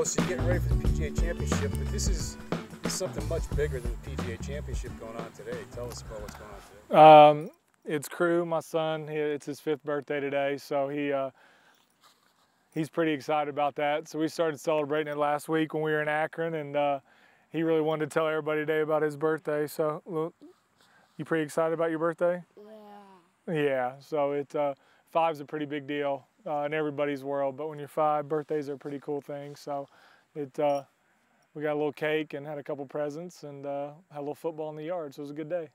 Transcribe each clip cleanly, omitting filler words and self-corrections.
Bo, so you're getting ready for the PGA Championship, but this is something much bigger than the PGA Championship going on today. Tell us about what's going on today. It's Crew, my son. It's his 5th birthday today, so he's pretty excited about that. So we started celebrating it last week when we were in Akron, and he really wanted to tell everybody today about his birthday. So, you pretty excited about your birthday? Yeah. Yeah. So 5's a pretty big deal in everybody's world, but when you're 5, birthdays are a pretty cool thing. So we got a little cake and had a couple presents and had a little football in the yard. So it was a good day.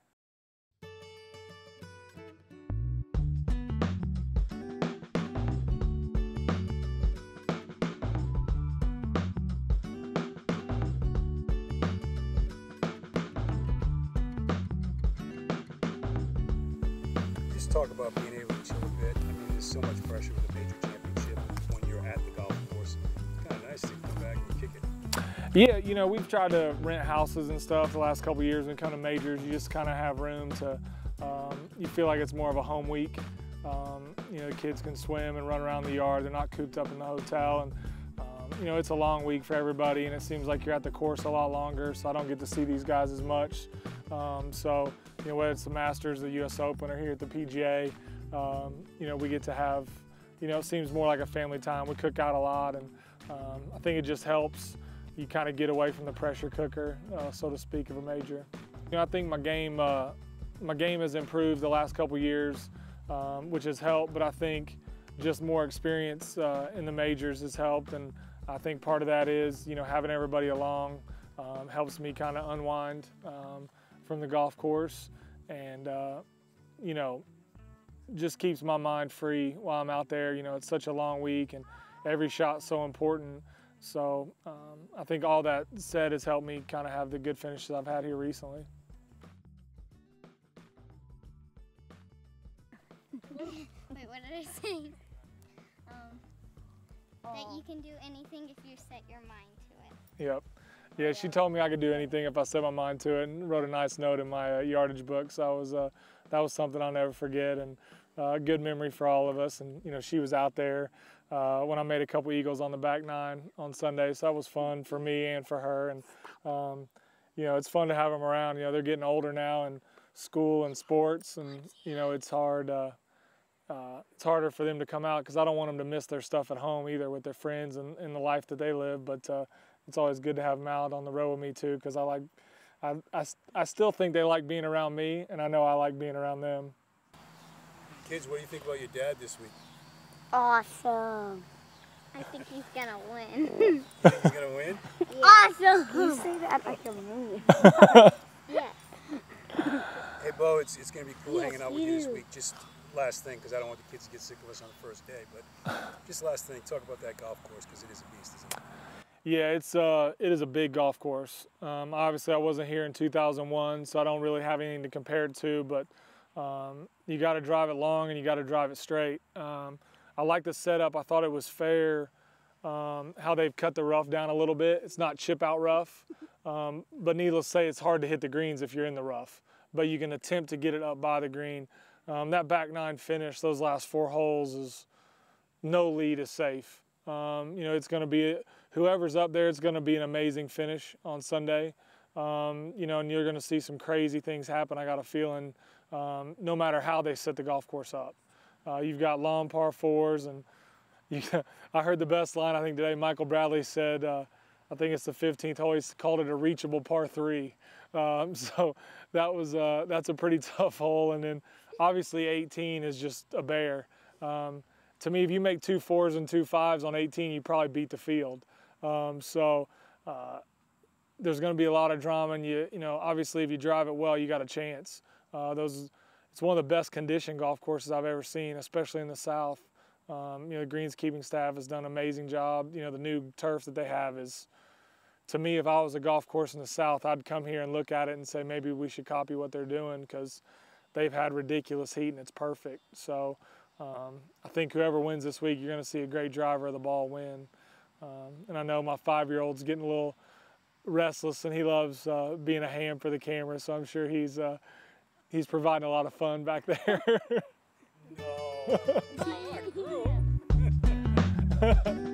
Just talk about being able to chill a bit. I mean, there's so much pressure with a major championship when you're at the golf course. It's kind of nice to come back and kick it. Yeah, you know, we've tried to rent houses and stuff the last couple of years when it comes to majors. You just kind of have room to, you feel like it's more of a home week. You know, the kids can swim and run around the yard. They're not cooped up in the hotel. And, you know, it's a long week for everybody, and it seems like you're at the course a lot longer, so I don't get to see these guys as much. So, you know, whether it's the Masters, the US Open, or here at the PGA, you know, we get to have, you know, it seems more like a family time. We cook out a lot, and I think it just helps. You kind of get away from the pressure cooker, so to speak, of a major. You know, I think my game has improved the last couple years, which has helped, but I think just more experience in the majors has helped, and I think part of that is, you know, having everybody along helps me kind of unwind from the golf course, and you know, just keeps my mind free while I'm out there. You know, it's such a long week, and every shot's so important. So I think all that said has helped me kind of have the good finishes I've had here recently. Wait, what did I say? That you can do anything if you set your mind to it. Yep. Yeah, she told me I could do anything if I set my mind to it, and wrote a nice note in my yardage book. So that was something I'll never forget, and a good memory for all of us. And you know, she was out there when I made a couple eagles on the back 9 on Sunday, so that was fun for me and for her. And you know, it's fun to have them around. You know, they're getting older now in school and sports, and you know, it's hard. It's harder for them to come out because I don't want them to miss their stuff at home either with their friends and the life that they live. But it's always good to have them out on the road with me too, because I still think they like being around me, and I know I like being around them. Kids, what do you think about your dad this week? Awesome. I think he's gonna win. You think he's gonna win? Yeah. Awesome. You say that like a million. Yes. Hey, Bo, it's gonna be cool Yes, hanging out with you this week. Just last thing, because I don't want the kids to get sick of us on the first day, but just last thing, talk about that golf course, because it is a beast, isn't it? Yeah, it is a big golf course. Obviously, I wasn't here in 2001, so I don't really have anything to compare it to, but you got to drive it long and you got to drive it straight. I like the setup. I thought it was fair how they've cut the rough down a little bit. It's not chip out rough, but needless to say, it's hard to hit the greens if you're in the rough, but you can attempt to get it up by the green. That back 9 finish, those last 4 holes, is no lead is safe. You know, it's going to be, whoever's up there, it's going to be an amazing finish on Sunday. You know, and you're going to see some crazy things happen, I got a feeling, no matter how they set the golf course up. You've got long par 4s, and I heard the best line, I think today, Michael Bradley said, I think it's the 15th hole, he called it a reachable par 3. So that's a pretty tough hole. And then obviously 18 is just a bear. To me, if you make 2 4s and 2 5s on 18, you probably beat the field. So there's going to be a lot of drama, and you know, obviously if you drive it well, you got a chance. It's one of the best conditioned golf courses I've ever seen, especially in the South. You know, the greenskeeping staff has done an amazing job. You know, the new turf that they have is, to me, if I was a golf course in the South, I'd come here and look at it and say maybe we should copy what they're doing, because they've had ridiculous heat and it's perfect. So I think whoever wins this week, you're going to see a great driver of the ball win. And I know my 5-year-old's getting a little restless, and he loves being a ham for the camera, so I'm sure he's providing a lot of fun back there. No.